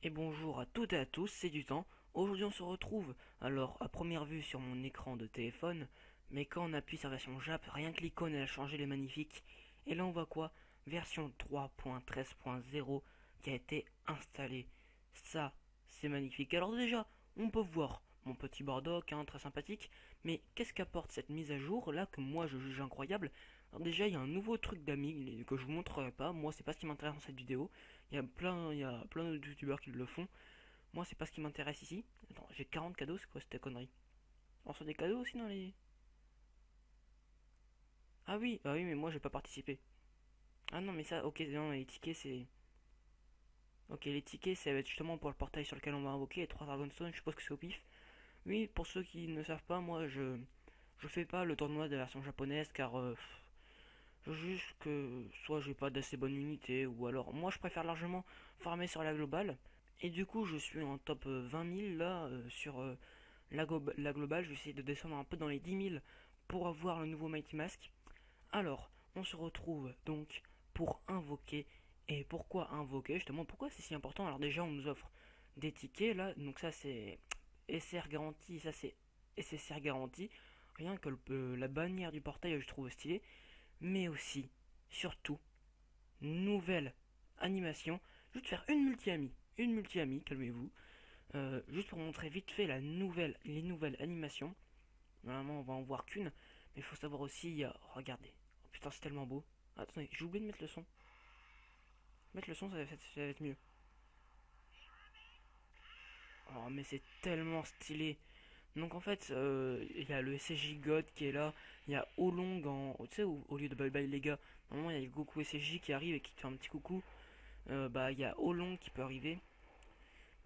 Et bonjour à toutes et à tous, c'est du temps. Aujourd'hui on se retrouve, alors à première vue sur mon écran de téléphone, mais quand on appuie sur la version Jap, rien que l'icône elle a changé, les magnifiques. Et là on voit quoi? Version 3.13.0 qui a été installée. Ça, c'est magnifique. Alors déjà, on peut voir mon petit Bardock, très sympathique, mais qu'est-ce qu'apporte cette mise à jour là que moi je juge incroyable? Alors déjà il y a un nouveau truc d'amis que je vous montrerai pas, moi c'est pas ce qui m'intéresse dans cette vidéo. Il y a plein de youtubeurs qui le font. Moi, c'est pas ce qui m'intéresse ici. Attends, j'ai 40 cadeaux, c'est quoi cette connerie? On reçoit des cadeaux aussi dans les. Ah oui, mais moi j'ai pas participé. Ah non, mais ça, ok, non, les tickets c'est. Ok, les tickets, ça va être justement pour le portail sur lequel on va invoquer les 3 Dragonstone, je suppose que c'est au pif. Oui, pour ceux qui ne savent pas, moi je fais pas le tournoi de la version japonaise car je juge que soit j'ai pas d'assez bonne unité ou alors moi je préfère largement farmer sur la globale. Et du coup, je suis en top 20 000 là sur la globale. Je vais essayer de descendre un peu dans les 10 000 pour avoir le nouveau Mighty Mask. Alors, on se retrouve donc pour invoquer. Et pourquoi invoquer? Justement, pourquoi c'est si important? Alors déjà, on nous offre des tickets là. Donc ça, c'est SR garantie. Ça, c'est SSR garantie. Rien que la bannière du portail, je trouve stylé. Mais aussi, surtout, nouvelle animation. Juste faire une multi-amie. Une multi-amie, calmez-vous. Juste pour montrer vite fait les nouvelles animations. Normalement, on va en voir qu'une. Mais il faut savoir aussi, regardez. Oh, putain, c'est tellement beau. Attendez, j'ai oublié de mettre le son. Mettre le son, ça va être mieux. Oh, mais c'est tellement stylé. Donc en fait, il y a le SSJ God qui est là. Il y a Olong tu sais, au lieu de Bye Bye les gars. Normalement, il y a Goku SSJ qui arrive et qui te fait un petit coucou. Bah, il y a Olong qui peut arriver.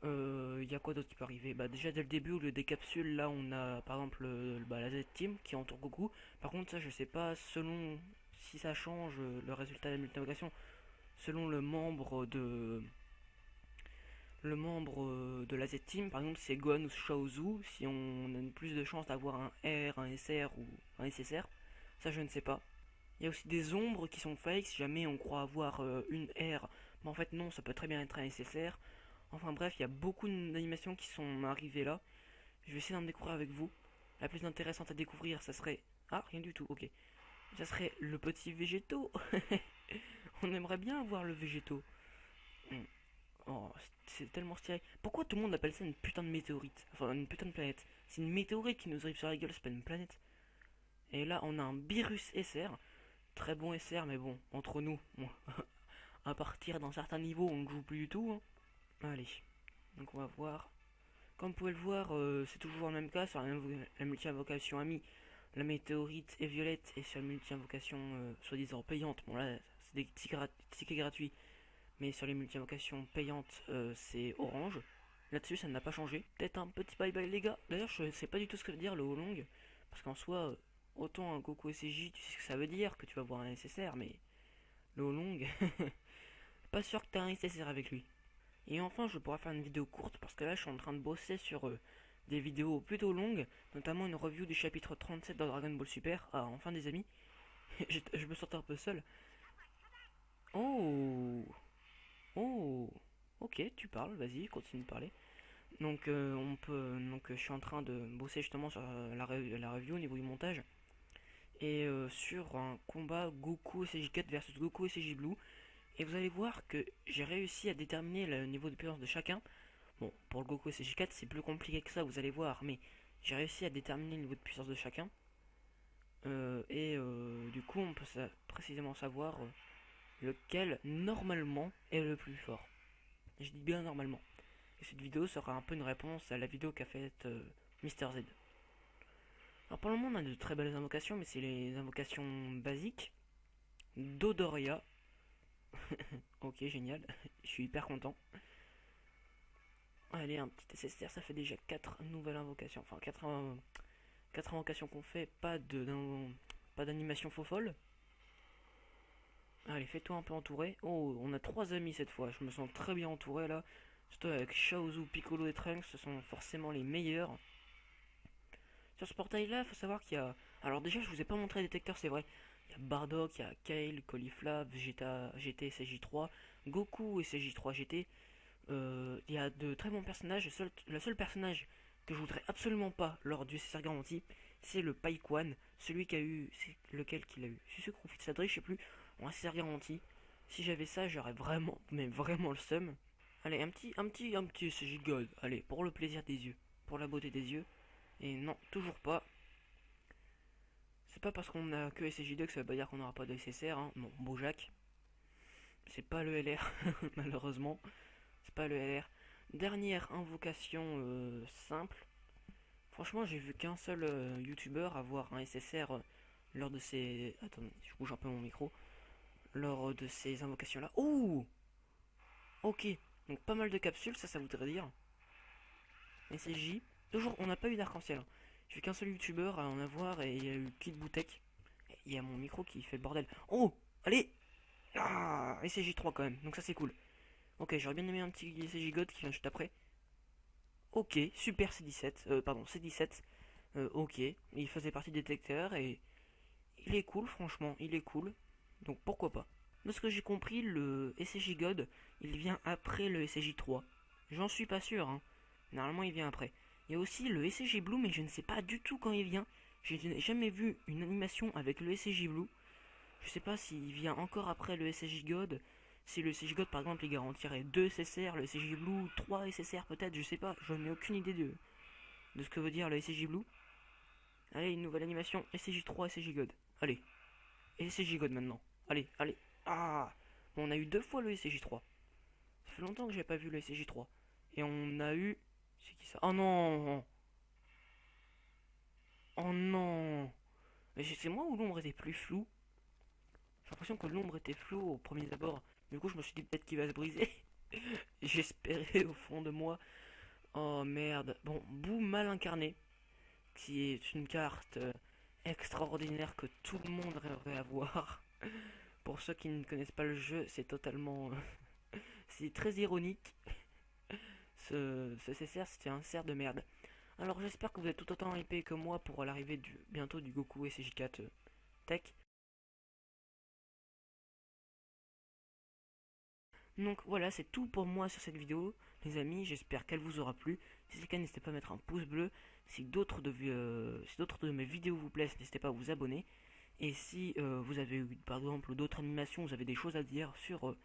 Il y a quoi d'autre qui peut arriver? Bah déjà dès le début au lieu des capsules là on a par exemple la Z-Team qui entoure Goku. Par contre ça je sais pas selon si ça change le résultat de la multiplication selon le membre de la Z-Team. Par exemple si c'est Gohan ou Shaozu, si on a plus de chances d'avoir un R, un SR ou un SSR. Ça je ne sais pas. Il y a aussi des ombres qui sont fake si jamais on croit avoir une R. Mais en fait non, ça peut très bien être un SSR. Enfin bref, il y a beaucoup d'animations qui sont arrivées là. Je vais essayer d'en découvrir avec vous. La plus intéressante à découvrir, ça serait. Ah, rien du tout, ok. Ça serait le petit végétaux. On aimerait bien avoir le végétaux. Hmm. Oh, c'est tellement stylé. Pourquoi tout le monde appelle ça une putain de météorite? Enfin, une putain de planète. C'est une météorite qui nous arrive sur la gueule, c'est pas une planète. Et là, on a un Beerus SR. Très bon SR, mais bon, entre nous, bon, à partir d'un certain niveau, on ne joue plus du tout, hein. Allez, donc on va voir. Comme vous pouvez le voir, c'est toujours le même cas sur la multi-invocation amie. La météorite est violette et sur la multi-invocation soi-disant payante, bon là c'est des tickets gratuits, mais sur les multi-invocations payantes c'est orange. Là-dessus ça n'a pas changé. Peut-être un petit bye bye les gars. D'ailleurs je sais pas du tout ce que veut dire le Holong, parce qu'en soi, autant un Goku SCJ tu sais ce que ça veut dire, que tu vas voir un SSR, mais le Holong, pas sûr que t'as un SSR avec lui. Et enfin, je pourrais faire une vidéo courte parce que là, je suis en train de bosser sur des vidéos plutôt longues, notamment une review du chapitre 37 de Dragon Ball Super. Ah, enfin, des amis, je me sentais un peu seul. Oh, oh, ok, tu parles, vas-y, continue de parler. Donc, je suis en train de bosser justement sur la review au niveau du montage et sur un combat Goku SJ4 versus Goku SJ Blue. Et vous allez voir que j'ai réussi à déterminer le niveau de puissance de chacun. Bon, pour le Goku SG4, c'est plus compliqué que ça, vous allez voir, mais j'ai réussi à déterminer le niveau de puissance de chacun. Du coup, on peut précisément savoir lequel, normalement, est le plus fort. Je dis bien normalement. Et cette vidéo sera un peu une réponse à la vidéo qu'a faite Mister Z. Alors, pour le moment, on a de très belles invocations, mais c'est les invocations basiques. Dodoria. Ok, génial. Je suis hyper content. Allez, un petit SSR, ça fait déjà 4 nouvelles invocations. Enfin, 4 invocations qu'on fait, pas d'animation faux folle. Allez, fais-toi un peu entourer. Oh, on a 3 amis cette fois. Je me sens très bien entouré là. Surtout avec Shaozu, Piccolo et Trunks, ce sont forcément les meilleurs. Sur ce portail-là, il faut savoir qu'il y a. Alors, déjà, je vous ai pas montré les détecteurs, c'est vrai. Il y a Bardock, il y a Kale, Caulifla, Vegeta, GT, SJ3, Goku et SJ3 GT. Il y a de très bons personnages. Le seul personnage que je voudrais absolument pas lors du SSR garanti, c'est le Paikwan, celui qui a eu, c'est lequel qu'il a eu, Sucre ou Fitsadri, je sais plus, en SSR garanti. Si j'avais ça, j'aurais vraiment, mais vraiment le seum. Allez, un petit SSJ God, allez, pour le plaisir des yeux, pour la beauté des yeux. Et non, toujours pas. C'est pas parce qu'on a que SSJ2 que ça veut pas dire qu'on n'aura pas de SSR, hein. Bon, Bojack, c'est pas le LR, malheureusement. C'est pas le LR. Dernière invocation simple. Franchement, j'ai vu qu'un seul youtubeur avoir un SSR lors de ses. Attendez, je bouge un peu mon micro. Lors de ces invocations-là. Oh, ok. Donc pas mal de capsules, ça voudrait dire. SSJ. Toujours, on n'a pas eu d'arc-en-ciel, hein. J'ai vu qu'un seul youtubeur à en avoir et il y a eu Kid Boutek. Il y a mon micro qui fait le bordel. Oh, allez. Ah, SSJ3 quand même, donc ça c'est cool. Ok, j'aurais bien aimé un petit SSJ God qui vient juste après. Ok, super C17, pardon, C17. Ok, il faisait partie des détecteurs et il est cool, franchement, il est cool. Donc pourquoi pas. De ce que j'ai compris, le SSJ God, il vient après le SSJ3. J'en suis pas sûr, hein. Normalement, il vient après. Il y a aussi le SSJ Blue, mais je ne sais pas du tout quand il vient. Je n'ai jamais vu une animation avec le SSJ Blue. Je sais pas s'il vient encore après le SSJ God. Si le SSJ God par exemple il garantirait 2 SSR, le SSJ Blue 3 SSR peut-être, je sais pas, je n'ai aucune idée de ce que veut dire le SSJ Blue. Allez, une nouvelle animation, SSJ3, SSJ God. Allez, SSJ God maintenant. Allez, allez. Ah, bon, on a eu 2 fois le SSJ3. Ça fait longtemps que j'ai pas vu le SSJ3. Et on a eu. C'est qui ça? Oh non. Oh non. Mais c'est moi ou l'ombre était plus floue? J'ai l'impression que l'ombre était floue au premier abord. Du coup, je me suis dit peut-être qu'il va se briser. J'espérais au fond de moi. Oh merde. Bon, Boo mal incarné, qui est une carte extraordinaire que tout le monde rêverait avoir. Pour ceux qui ne connaissent pas le jeu, c'est totalement. C'est très ironique. Ce CCR, c'était un cerf de merde. Alors j'espère que vous êtes tout autant hypé que moi pour l'arrivée bientôt du Goku SJ4 Tech. Donc voilà, c'est tout pour moi sur cette vidéo, les amis. J'espère qu'elle vous aura plu. Si c'est le cas, n'hésitez pas à mettre un pouce bleu. Si d'autres de mes vidéos vous plaisent, n'hésitez pas à vous abonner. Et si vous avez eu par exemple d'autres animations, vous avez des choses à dire sur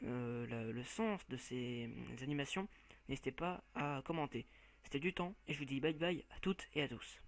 le sens de ces animations, n'hésitez pas à commenter. C'était du temps et je vous dis bye bye à toutes et à tous.